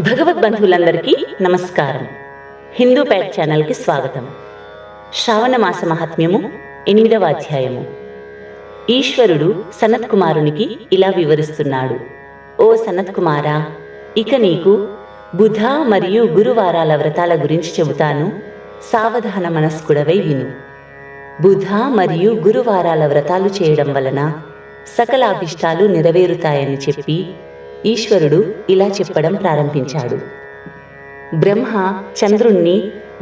భగవద్బంధువులందరికీ నమస్కారం. హిందూ ప్యాట్ ఛానల్కి స్వాగతం. శ్రావణ మాస మహాత్మ్యము 8వ అధ్యాయము. ఈశ్వరుడు సనత్ కుమారునికి ఇలా వివరిస్తున్నాడు. ఓ సనత్ కుమారా, ఇక నీకు బుధ మరియు గురువారాల వ్రతాల గురించి చెబుతాను. సావధాన మనస్కుడవై విను. బుధ మరియు గురువారాల వ్రతాలు చేయడం వలన సకల అభిష్టాలు నెరవేరుతాయని చెప్పి ఈశ్వరుడు ఇలా చెప్పడం ప్రారంభించాడు. బ్రహ్మ చంద్రుణ్ణి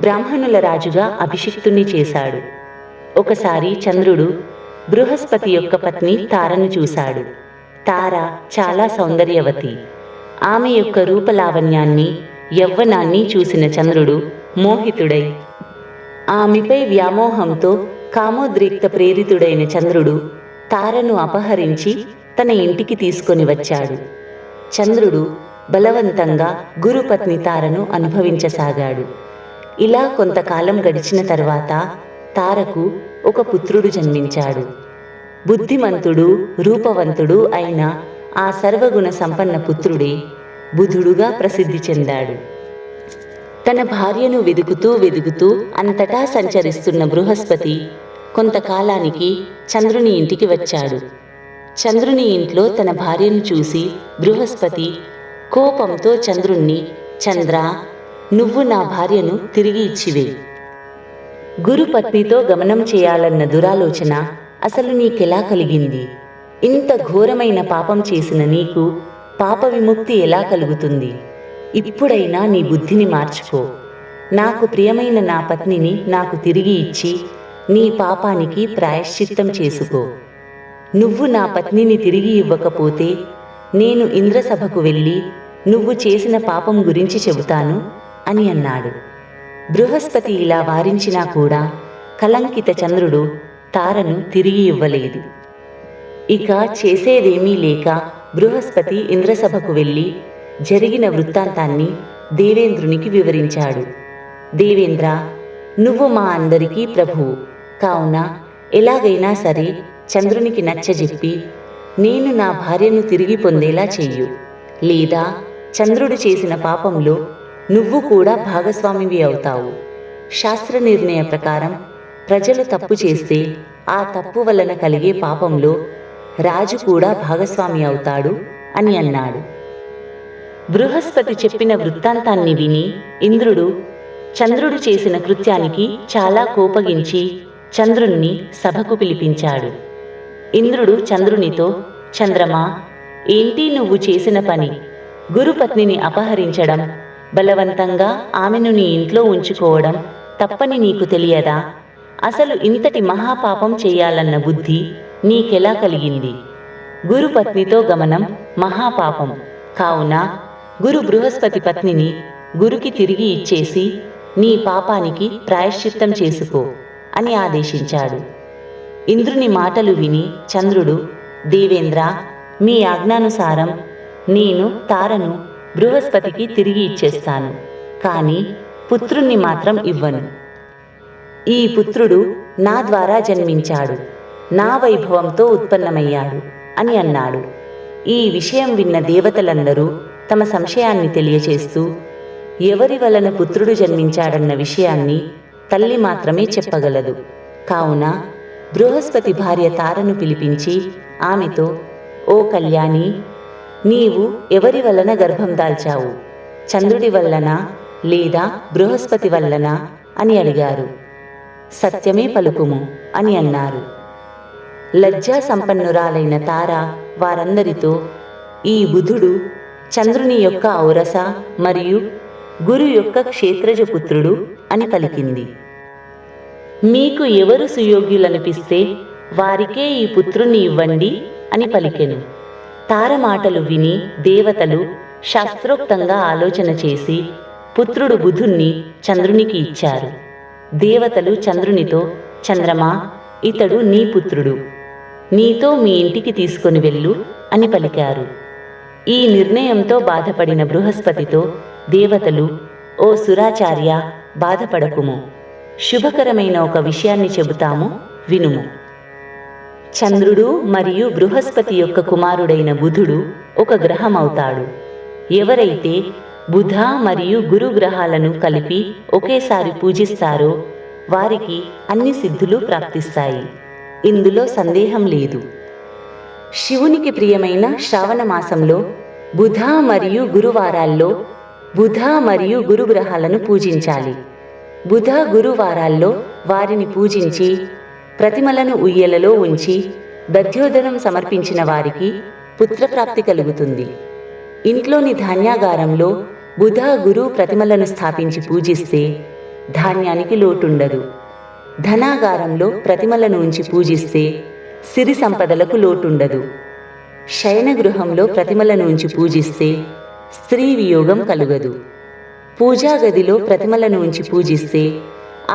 బ్రాహ్మణుల రాజుగా అభిషిక్తుణ్ణి చేశాడు. ఒకసారి చంద్రుడు బృహస్పతి యొక్క పత్ని తారను చూశాడు. తార చాలా సౌందర్యవతి. ఆమె యొక్క రూపలావణ్యాన్ని, యవ్వనాన్ని చూసిన చంద్రుడు మోహితుడై ఆమెపై వ్యామోహంతో కామోద్రిక్త ప్రేరితుడైన చంద్రుడు తారను అపహరించి తన ఇంటికి తీసుకొని వచ్చాడు. చంద్రుడు బలవంతంగా గురుపత్ని తారను అనుభవించసాగాడు. ఇలా కొంతకాలం గడిచిన తర్వాత తారకు ఒక పుత్రుడు జన్మించాడు. బుద్ధిమంతుడు, రూపవంతుడు అయిన ఆ సర్వగుణ సంపన్న పుత్రుడే బుధుడుగా ప్రసిద్ధి చెందాడు. తన భార్యను వెదుకుతూ అంతటా సంచరిస్తున్న బృహస్పతి కొంతకాలానికి చంద్రుని ఇంటికి వచ్చాడు. చంద్రుని ఇంట్లో తన భార్యను చూసి బృహస్పతి కోపంతో చంద్రుణ్ణి, చంద్ర, నువ్వు నా భార్యను తిరిగి ఇచ్చివే. గురుపత్నితో గమనం చేయాలన్న దురాలోచన అసలు నీకెలా కలిగింది? ఇంత ఘోరమైన పాపం చేసిన నీకు పాప విముక్తి ఎలా కలుగుతుంది? ఇప్పుడైనా నీ బుద్ధిని మార్చుకో. నాకు ప్రియమైన నా పత్నిని నాకు తిరిగి ఇచ్చి నీ పాపానికి ప్రాయశ్చిత్తం చేసుకో. నువ్వు నా పత్నిని తిరిగి ఇవ్వకపోతే నేను ఇంద్రసభకు వెళ్ళి నువ్వు చేసిన పాపం గురించి చెబుతాను అని అన్నాడు. బృహస్పతి ఇలా వారించినా కూడా కలంకిత చంద్రుడు తారను తిరిగి ఇవ్వలేదు. ఇక చేసేదేమీ లేక బృహస్పతి ఇంద్రసభకు వెళ్ళి జరిగిన వృత్తాంతాన్ని దేవేంద్రునికి వివరించాడు. దేవేంద్ర, నువ్వు మా అందరికీ ప్రభువు కావున ఎలాగైనా సరే చంద్రునికి నచ్చజెప్పి నేను నా భార్యను తిరిగి పొందేలా చెయ్యు. లేదా చంద్రుడు చేసిన పాపంలో నువ్వు కూడా భాగస్వామివి అవుతావు. శాస్త్ర నిర్ణయ ప్రకారం ప్రజలు తప్పు చేస్తే ఆ తప్పు వలన కలిగే పాపంలో రాజు కూడా భాగస్వామి అవుతాడు అని అన్నాడు. బృహస్పతి చెప్పిన వృత్తాంతాన్ని విని ఇంద్రుడు చంద్రుడు చేసిన కృత్యానికి చాలా కోపగించి చంద్రుణ్ణి సభకు పిలిపించాడు. ఇంద్రుడు చంద్రునితో, చంద్రమా, ఏంటి నువ్వు చేసిన పని? గురుపత్నిని అపహరించడం, బలవంతంగా ఆమెను నీ ఇంట్లో ఉంచుకోవడం తప్పని నీకు తెలియదా? అసలు ఇంతటి మహాపాపం చేయాలన్న బుద్ధి నీకెలా కలిగింది? గురుపత్నితో గమనం మహాపాపం కావున గురు బృహస్పతి పత్నిని గురుకి తిరిగి ఇచ్చేసి నీ పాపానికి ప్రాయశ్చిత్తం చేసుకో అని ఆదేశించాడు. ఇంద్రుని మాటలు విని చంద్రుడు, దేవేంద్ర, మీ ఆజ్ఞానుసారం నేను తారను బృహస్పతికి తిరిగి ఇచ్చేస్తాను, కానీ పుత్రుణ్ణి మాత్రం ఇవ్వను. ఈ పుత్రుడు నా ద్వారా జన్మించాడు, నా వైభవంతో ఉత్పన్నమయ్యాడు అని అన్నాడు. ఈ విషయం విన్న దేవతలందరూ తమ సంశయాన్ని తెలియచేస్తూ ఎవరి వలన పుత్రుడు జన్మించాడన్న విషయాన్ని తల్లి మాత్రమే చెప్పగలదు. కావున బృహస్పతి భార్య తారను పిలిపించి ఆమెతో, ఓ కళ్యాణి, నీవు ఎవరి వలన గర్భం దాల్చావు? చంద్రుడి వల్లనా లేదా బృహస్పతి వల్లనా అని అడిగారు. సత్యమే పలుకుము అని అన్నారు. లజ్జా సంపన్నురాలైన తార వారందరితో, ఈ బుధుడు చంద్రుని యొక్క ఔరస మరియు గురు యొక్క క్షేత్రజ పుత్రుడు అని పలికింది. మీకు ఎవరు సుయోగ్యులనిపిస్తే వారికే ఈ పుత్రుణ్ణి ఇవ్వండి అని పలికెను. తార మాటలు విని దేవతలు శాస్త్రోక్తంగా ఆలోచన చేసి పుత్రుడు బుధుణ్ణి చంద్రునికి ఇచ్చారు. దేవతలు చంద్రునితో, చంద్రమా, ఇతడు నీ పుత్రుడు, నీతో మీ ఇంటికి తీసుకొని వెళ్ళు అని పలికారు. ఈ నిర్ణయంతో బాధపడిన బృహస్పతితో దేవతలు, ఓ సురాచార్య, బాధపడకుము. శుభకరమైన ఒక విషయాన్ని చెబుతాము, వినుము. చంద్రుడు మరియు బృహస్పతి యొక్క కుమారుడైన బుధుడు ఒక గ్రహం అవుతాడు. ఎవరైతే బుధ మరియు గురు గ్రహాలను కలిపి ఒకేసారి పూజిస్తారో వారికి అన్ని సిద్ధులు ప్రాప్తిస్తాయి. ఇందులో సందేహం లేదు. శివునికి ప్రియమైన శ్రావణ మాసంలో బుధ మరియు గురువారాల్లో బుధ మరియు గురు గ్రహాలను పూజించాలి. బుధ గురువారాల్లో వారిని పూజించి ప్రతిమలను ఉయ్యలలో ఉంచి దధ్యోదనం సమర్పించిన వారికి పుత్రప్రాప్తి కలుగుతుంది. ఇంట్లోని ధాన్యాగారంలో బుధ గురు ప్రతిమలను స్థాపించి పూజిస్తే ధాన్యానికి లోటుండదు. ధనాగారంలో ప్రతిమలను ఉంచి పూజిస్తే సిరి సంపదలకు లోటుండదు. శయనగృహంలో ప్రతిమలను ఉంచి పూజిస్తే స్త్రీ వియోగం కలుగదు. పూజా గదిలో ప్రతిమలను ఉంచి పూజిస్తే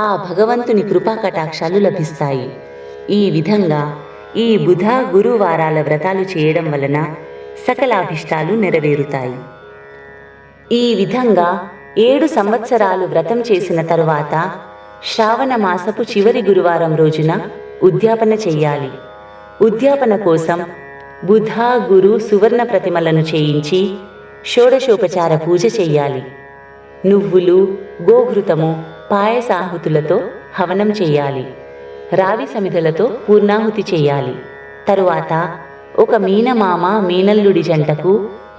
ఆ భగవంతుని కృపా కటాక్షాలు లభిస్తాయి. ఈ విధంగా ఈ బుధ గురువారాల వ్రతాలు చేయడం వలన సకలాభిష్టాలు నెరవేరుతాయి. ఈ విధంగా 7 సంవత్సరాలు వ్రతం చేసిన తరువాత శ్రావణ మాసపు చివరి గురువారం రోజున ఉద్యాపన చెయ్యాలి. ఉద్యాపన కోసం బుధ గురు సువర్ణ ప్రతిమలను చేయించి షోడశోపచార పూజ చెయ్యాలి. నువ్వులు, గోఘృతము, పాయసాహుతులతో హవనం చెయ్యాలి. రావి సమిధలతో పూర్ణాహుతి చెయ్యాలి. తరువాత ఒక మీనమామ మీనల్లుడి జంటకు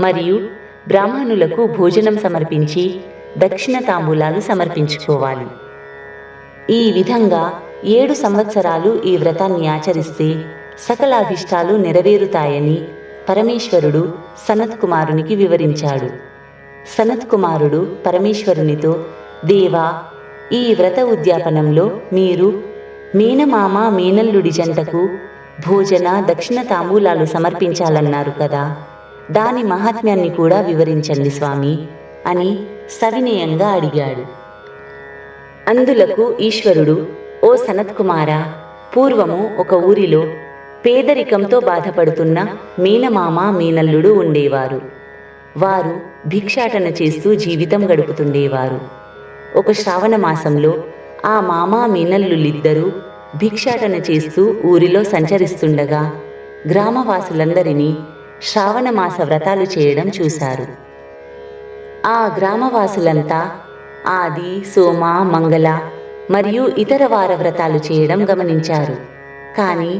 మరియు బ్రాహ్మణులకు భోజనం సమర్పించి దక్షిణ తాంబూలాలు సమర్పించుకోవాలి. ఈ విధంగా 7 సంవత్సరాలు ఈ వ్రతాన్ని ఆచరిస్తే సకలాభిష్టాలు నెరవేరుతాయని పరమేశ్వరుడు సనత్కుమారునికి వివరించాడు. సనత్కుమారుడు పరమేశ్వరునితో, దేవా, ఈ వ్రత ఉద్యాపనంలో మీరు మీనమామ మీనల్లుడి జంటకు భోజన దక్షిణ తాంబూలాలు సమర్పించాలన్నారు కదా, దాని మహాత్మ్యాన్ని కూడా వివరించండి స్వామి అని సవినయంగా అడిగాడు. అందులకు ఈశ్వరుడు, ఓ సనత్కుమారా, పూర్వము ఒక ఊరిలో పేదరికంతో బాధపడుతున్న మీనమామ మీనల్లుడు ఉండేవారు. వారు భిక్షాటన చేస్తూ జీవితం గడుపుతుండేవారు. ఒక శ్రావణ మాసంలో ఆ మామ మీనల్లులిద్దరూ భిక్షాటన చేస్తూ ఊరిలో సంచరిస్తుండగా గ్రామవాసులందరినీ శ్రావణ మాస వ్రతాలు చేయడం చూశారు. ఆ గ్రామవాసులంతా ఆది, సోమ, మంగళ మరియు ఇతర వార వ్రతాలు చేయడం గమనించారు. కానీ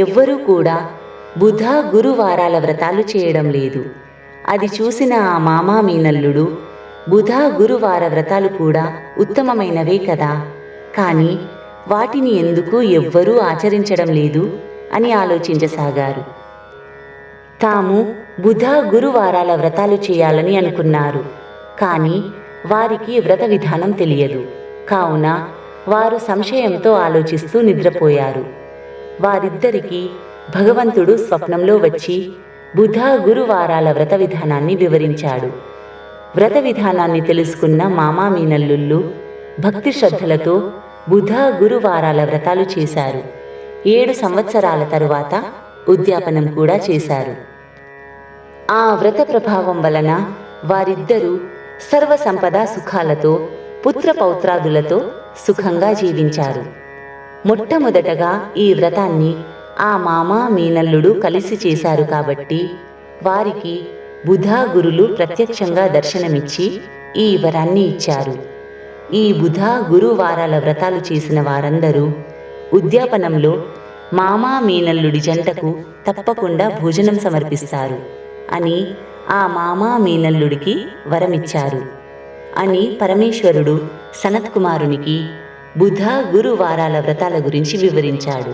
ఎవ్వరూ కూడా బుధ గురువారాల వ్రతాలు చేయడం లేదు. అది చూసిన ఆ మామ మీనల్లుడు, బుధ గురువార వ్రతాలు కూడా ఉత్తమమైనవే కదా, కానీ వాటిని ఎందుకు ఎవ్వరూ ఆచరించడం లేదు అని ఆలోచించసాగారు. తాము బుధ గురువారాల వ్రతాలు చేయాలని అనుకున్నారు. కానీ వారికి వ్రత విధానం తెలియదు. కావున వారు సంశయంతో ఆలోచిస్తూ నిద్రపోయారు. వారిద్దరికీ భగవంతుడు స్వప్నంలో వచ్చి బుధ గురువారాల వ్రత విధానాన్ని వివరించాడు. వ్రత విధానాన్ని తెలుసుకున్న మామా మీనల్లుళ్ళు భక్తి శ్రద్ధలతో బుధ గురువారాల వ్రతాలు చేశారు. 7 సంవత్సరాల తరువాత ఉద్యాపనం కూడా చేశారు. ఆ వ్రత ప్రభావం వలన వారిద్దరూ సర్వ సంపద సుఖాలతో పుత్ర పౌత్రాదులతో సుఖంగా జీవించారు. మొట్టమొదటగా ఈ వ్రతాన్ని ఆ మామ మీనల్లుడు కలిసి చేశారు కాబట్టి వారికి బుధ గురులు ప్రత్యక్షంగా దర్శనమిచ్చి ఈ వరాన్ని ఇచ్చారు. ఈ బుధ గురువారాల వ్రతాలు చేసిన వారందరూ ఉద్యాపనంలో మామ మీనల్లుడి జంటకు తప్పకుండా భోజనం సమర్పిస్తారు అని ఆ మామ మీనల్లుడికి వరమిచ్చారు అని పరమేశ్వరుడు సనత్కుమారునికి బుధ గురువారాల వ్రతాల గురించి వివరించాడు.